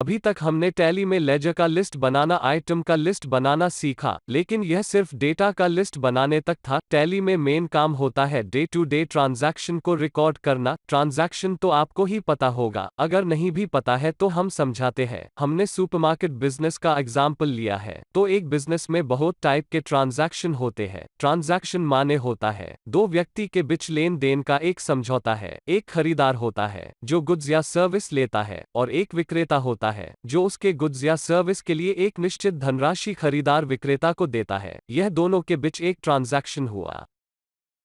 अभी तक हमने टैली में लेजर का लिस्ट बनाना, आइटम का लिस्ट बनाना सीखा, लेकिन यह सिर्फ डेटा का लिस्ट बनाने तक था। टैली में मेन काम होता है डे टू डे ट्रांजैक्शन को रिकॉर्ड करना। ट्रांजैक्शन तो आपको ही पता होगा, अगर नहीं भी पता है तो हम समझाते हैं। हमने सुपरमार्केट बिजनेस का एग्जाम्पल लिया है, तो एक बिजनेस में बहुत टाइप के ट्रांजैक्शन होते हैं। ट्रांजैक्शन माने होता है दो व्यक्ति के बीच लेन देन का एक समझौता है। एक खरीदार होता है जो गुड्स या सर्विस लेता है, और एक विक्रेता होता है जो उसके गुड्स या सर्विस के लिए एक निश्चित धनराशि खरीदार विक्रेता को देता है। यह दोनों के बीच एक ट्रांजैक्शन हुआ।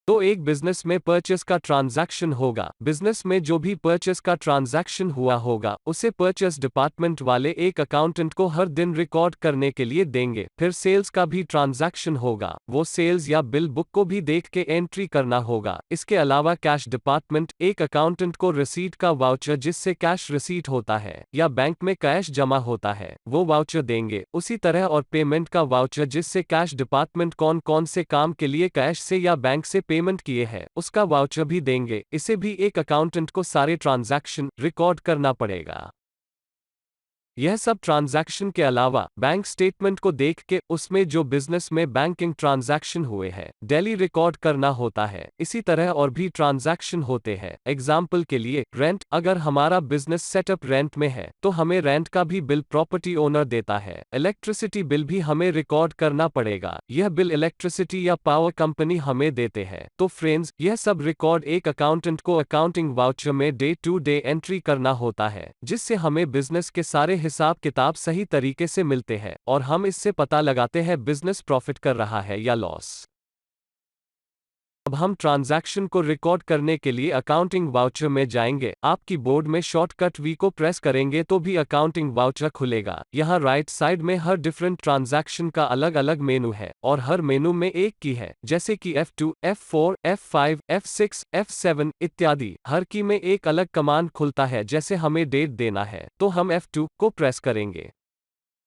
तो एक बिजनेस में परचेस का ट्रांजैक्शन होगा। बिजनेस में जो भी परचेस का ट्रांजैक्शन हुआ होगा उसे परचेस डिपार्टमेंट वाले एक अकाउंटेंट को हर दिन रिकॉर्ड करने के लिए देंगे। फिर सेल्स का भी ट्रांजैक्शन होगा, वो सेल्स या बिल बुक को भी देख के एंट्री करना होगा। इसके अलावा कैश डिपार्टमेंट एक अकाउंटेंट को रसीद का वाउचर, जिससे कैश रिसीट होता है या बैंक में कैश जमा होता है, वो वाउचर देंगे। उसी तरह और पेमेंट का वाउचर, जिससे कैश डिपार्टमेंट कौन कौन से काम के लिए कैश से या बैंक से पेमेंट किए हैं उसका वाउचर भी देंगे। इसे भी एक अकाउंटेंट को सारे ट्रांजैक्शन रिकॉर्ड करना पड़ेगा। यह सब ट्रांजैक्शन के अलावा बैंक स्टेटमेंट को देख के उसमें जो बिजनेस में बैंकिंग ट्रांजैक्शन हुए हैं डेली रिकॉर्ड करना होता है। इसी तरह और भी ट्रांजैक्शन होते हैं। एग्जाम्पल के लिए रेंट, अगर हमारा बिजनेस सेटअप रेंट में है तो हमें रेंट का भी बिल प्रॉपर्टी ओनर देता है। इलेक्ट्रिसिटी बिल भी हमें रिकॉर्ड करना पड़ेगा, यह बिल इलेक्ट्रिसिटी या पावर कंपनी हमें देते हैं। तो फ्रेंड्स, यह सब रिकॉर्ड एक अकाउंटेंट को अकाउंटिंग वाउचर में डे टू डे एंट्री करना होता है, जिससे हमें बिजनेस के सारे हिसाब किताब सही तरीके से मिलते हैं और हम इससे पता लगाते हैं बिजनेस प्रॉफिट कर रहा है या लॉस। अब हम ट्रांजैक्शन को रिकॉर्ड करने के लिए अकाउंटिंग वाउचर में जाएंगे। आप कीबोर्ड में शॉर्टकट वी को प्रेस करेंगे तो भी अकाउंटिंग वाउचर खुलेगा। यहाँ राइट साइड में हर डिफरेंट ट्रांजैक्शन का अलग अलग मेनू है और हर मेनू में एक की है, जैसे कि F2, F4, F5, F6, F7 इत्यादि। हर की में एक अलग कमांड खुलता है। जैसे हमें डेट देना है तो हम F2 को प्रेस करेंगे।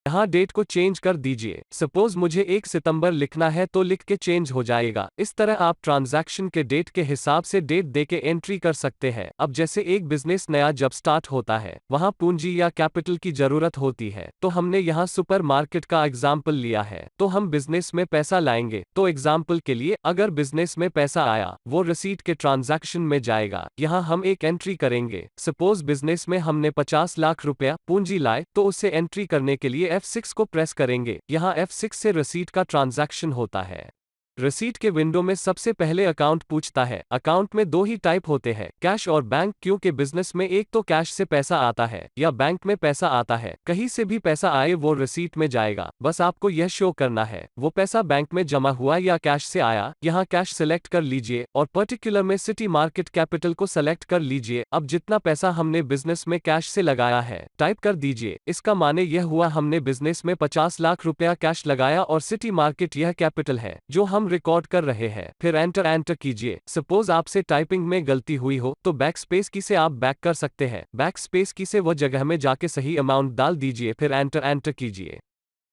यहाँ डेट को चेंज कर दीजिए। सपोज मुझे 1 सितंबर लिखना है तो लिख के चेंज हो जाएगा। इस तरह आप ट्रांजैक्शन के डेट के हिसाब से डेट दे के एंट्री कर सकते हैं। अब जैसे एक बिजनेस नया जब स्टार्ट होता है वहाँ पूंजी या कैपिटल की जरूरत होती है, तो हमने यहाँ सुपर मार्केट का एग्जाम्पल लिया है। तो हम बिजनेस में पैसा लाएंगे, तो एग्जाम्पल के लिए अगर बिजनेस में पैसा आया वो रिसीट के ट्रांजैक्शन में जाएगा। यहाँ हम एक एंट्री करेंगे। सपोज बिजनेस में हमने 50 लाख रुपया पूंजी लाए, तो उसे एंट्री करने के लिए F6 को प्रेस करेंगे। यहाँ F6 से रसीट का ट्रांजैक्शन होता है। रसीट के विंडो में सबसे पहले अकाउंट पूछता है। अकाउंट में दो ही टाइप होते हैं, कैश और बैंक, क्योंकि बिजनेस में एक तो कैश से पैसा आता है या बैंक में पैसा आता है। कहीं से भी पैसा आए वो रसीट में जाएगा, बस आपको यह शो करना है वो पैसा बैंक में जमा हुआ या कैश से आया। यहाँ कैश सिलेक्ट कर लीजिए और पर्टिकुलर में सिटी मार्केट कैपिटल को सेलेक्ट कर लीजिए। अब जितना पैसा हमने बिजनेस में कैश से लगाया है टाइप कर दीजिए। इसका माने यह हुआ हमने बिजनेस में 50 लाख रुपया कैश लगाया और सिटी मार्केट यह कैपिटल है जो हम रिकॉर्ड कर रहे हैं। फिर एंटर कीजिए। सपोज आपसे टाइपिंग में गलती हुई हो तो बैक स्पेस की से आप बैक कर सकते हैं। बैक स्पेस की से वो जगह में जाके सही अमाउंट डाल दीजिए, फिर एंटर कीजिए।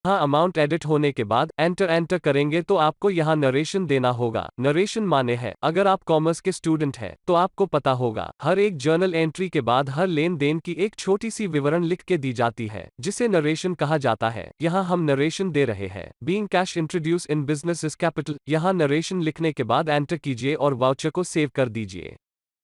यहाँ अमाउंट एडिट होने के बाद एंटर करेंगे तो आपको यहाँ नरेशन देना होगा। नरेशन माने है, अगर आप कॉमर्स के स्टूडेंट हैं तो आपको पता होगा हर एक जर्नल एंट्री के बाद हर लेन देन की एक छोटी सी विवरण लिख के दी जाती है, जिसे नरेशन कहा जाता है। यहाँ हम नरेशन दे रहे हैं। Being cash introduce in business is capital. यहाँ नरेशन लिखने के बाद एंटर कीजिए और वाउचर को सेव कर दीजिए।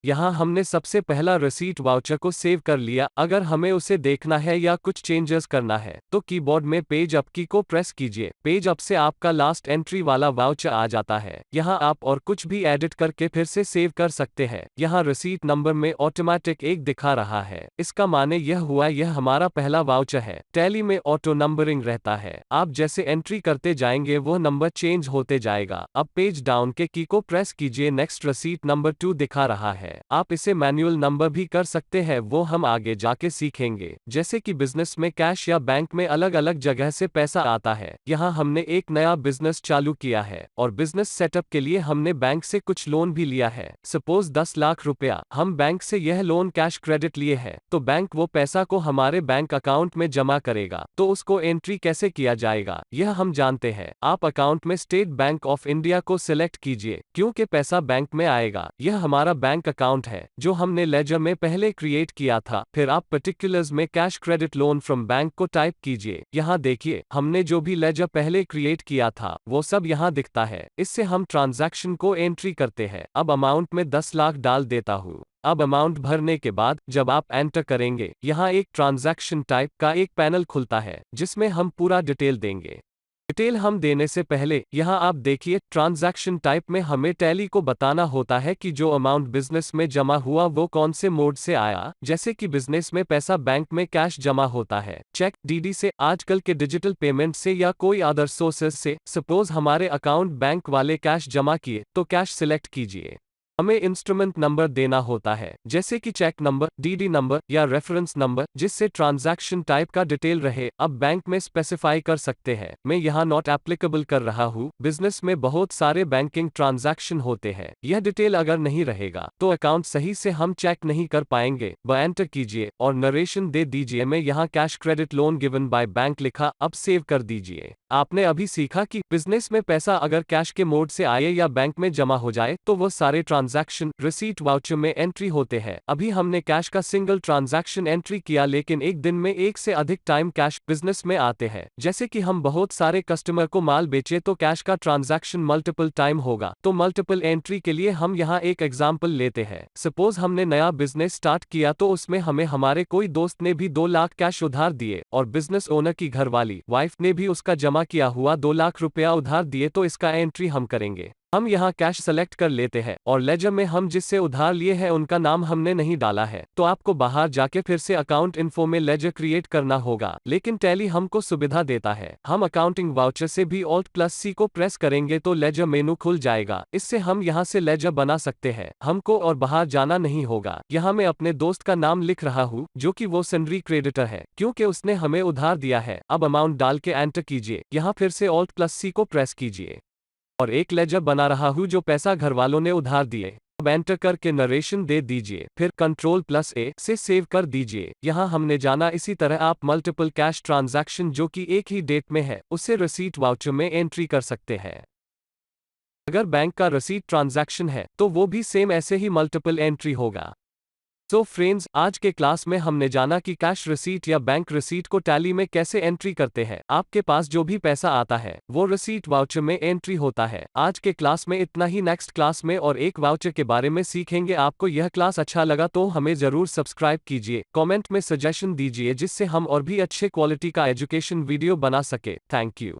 यहाँ हमने सबसे पहला रसीट वाउचर को सेव कर लिया। अगर हमें उसे देखना है या कुछ चेंजेस करना है तो कीबोर्ड में पेज अप की को प्रेस कीजिए। पेज अप से आपका लास्ट एंट्री वाला वाउचर आ जाता है। यहाँ आप और कुछ भी एडिट करके फिर से सेव कर सकते हैं। यहाँ रसीट नंबर में ऑटोमेटिक 1 दिखा रहा है, इसका माने यह हुआ यह हमारा पहला वाउचर है। टैली में ऑटो नंबरिंग रहता है, आप जैसे एंट्री करते जाएंगे वह नंबर चेंज होते जाएगा। अब पेज डाउन के की को प्रेस कीजिए। नेक्स्ट रसीट नंबर 2 दिखा रहा है। है। आप इसे मैनुअल नंबर भी कर सकते हैं, वो हम आगे जाके सीखेंगे। जैसे कि बिजनेस में कैश या बैंक में अलग अलग जगह से पैसा आता है। यहाँ हमने एक नया बिजनेस चालू किया है और बिजनेस सेटअप के लिए हमने बैंक से कुछ लोन भी लिया है। सपोज 10 लाख रुपया हम बैंक से यह लोन कैश क्रेडिट लिए है, तो बैंक वो पैसा को हमारे बैंक अकाउंट में जमा करेगा। तो उसको एंट्री कैसे किया जाएगा यह हम जानते हैं। आप अकाउंट में स्टेट बैंक ऑफ इंडिया को सिलेक्ट कीजिए, क्योंकि पैसा बैंक में आएगा। यह हमारा बैंक अकाउंट है जो हमने लेजर में पहले क्रिएट किया था। फिर आप पर्टिकुलर्स में cash credit loan from bank को टाइप कीजिए। यहाँ देखिए हमने जो भी लेजर पहले क्रिएट किया था वो सब यहाँ दिखता है। इससे हम ट्रांजैक्शन को एंट्री करते हैं। अब अमाउंट में 10 लाख डाल देता हूँ। अब अमाउंट भरने के बाद जब आप एंटर करेंगे, यहाँ एक ट्रांजैक्शन टाइप का एक पैनल खुलता है जिसमें हम पूरा डिटेल देंगे। डिटेल हम देने से पहले यहाँ आप देखिए ट्रांजैक्शन टाइप में हमें टैली को बताना होता है कि जो अमाउंट बिजनेस में जमा हुआ वो कौन से मोड से आया। जैसे कि बिजनेस में पैसा बैंक में कैश जमा होता है, चेक, डीडी से, आजकल के डिजिटल पेमेंट से या कोई अदर सोर्सेज से। सपोज हमारे अकाउंट बैंक वाले कैश जमा किए तो कैश सिलेक्ट कीजिए। हमें इंस्ट्रूमेंट नंबर देना होता है, जैसे कि चेक नंबर, डीडी नंबर या रेफरेंस नंबर, जिससे ट्रांजैक्शन टाइप का डिटेल रहे। अब बैंक में स्पेसिफाई कर सकते हैं। मैं यहाँ नॉट एप्लीकेबल कर रहा हूँ। बिजनेस में बहुत सारे बैंकिंग ट्रांजैक्शन होते हैं, यह डिटेल अगर नहीं रहेगा तो अकाउंट सही से हम चेक नहीं कर पाएंगे। ब एंटर कीजिए और नरेशन दे दीजिए। मैं यहाँ cash credit loan given by bank लिखा, अब सेव कर दीजिए। आपने अभी सीखा कि बिजनेस में पैसा अगर कैश के मोड से आए या बैंक में जमा हो जाए तो वो सारे ट्रांजैक्शन रिसीट वाउचर में एंट्री होते हैं। अभी हमने कैश का सिंगल ट्रांजैक्शन एंट्री किया, लेकिन एक दिन में एक से अधिक टाइम कैश बिजनेस में आते हैं। जैसे कि हम बहुत सारे कस्टमर को माल बेचे तो कैश का ट्रांजैक्शन मल्टीपल टाइम होगा। तो मल्टीपल एंट्री के लिए हम यहाँ एक एग्जाम्पल लेते हैं। सपोज हमने नया बिजनेस स्टार्ट किया तो उसमें हमें हमारे कोई दोस्त ने भी 2 लाख कैश उधार दिए और बिजनेस ओनर की घरवाली वाइफ ने भी उसका जमा किया हुआ 2 लाख रुपया उधार दिए। तो इसका एंट्री हम करेंगे। हम यहाँ कैश सेलेक्ट कर लेते हैं और लेजर में हम जिससे उधार लिए हैं उनका नाम हमने नहीं डाला है, तो आपको बाहर जाके फिर से अकाउंट इन्फो में लेजर क्रिएट करना होगा। लेकिन टैली हमको सुविधा देता है, हम अकाउंटिंग वाउचर से भी Alt+C को प्रेस करेंगे तो लेजर मेनू खुल जाएगा। इससे हम यहाँ से लेजर बना सकते हैं, हमको और बाहर जाना नहीं होगा। यहाँ मैं अपने दोस्त का नाम लिख रहा हूँ जो कि वो सन्ड्री क्रेडिटर है, क्योंकि उसने हमें उधार दिया है। अब अमाउंट डाल के एंटर कीजिए, यहाँ फिर से Alt+C को प्रेस कीजिए और एक लेजर बना रहा हूँ जो पैसा घरवालों ने उधार दिए। अब एंटर करके नरेशन दे दीजिए, फिर Ctrl+A से सेव कर दीजिए। यहाँ हमने जाना इसी तरह आप मल्टीपल कैश ट्रांजैक्शन जो कि एक ही डेट में है उसे रिसीट वाउचर में एंट्री कर सकते हैं। अगर बैंक का रिसीट ट्रांजैक्शन है तो वो भी सेम ऐसे ही मल्टीपल एंट्री होगा। सो फ्रेंड्स, आज के क्लास में हमने जाना कि कैश रिसीट या बैंक रिसीट को टैली में कैसे एंट्री करते हैं। आपके पास जो भी पैसा आता है वो रिसीट वाउचर में एंट्री होता है। आज के क्लास में इतना ही। नेक्स्ट क्लास में और एक वाउचर के बारे में सीखेंगे। आपको यह क्लास अच्छा लगा तो हमें जरूर सब्सक्राइब कीजिए, कमेंट में सजेशन दीजिए जिससे हम और भी अच्छे क्वालिटी का एजुकेशन वीडियो बना सके। Thank you.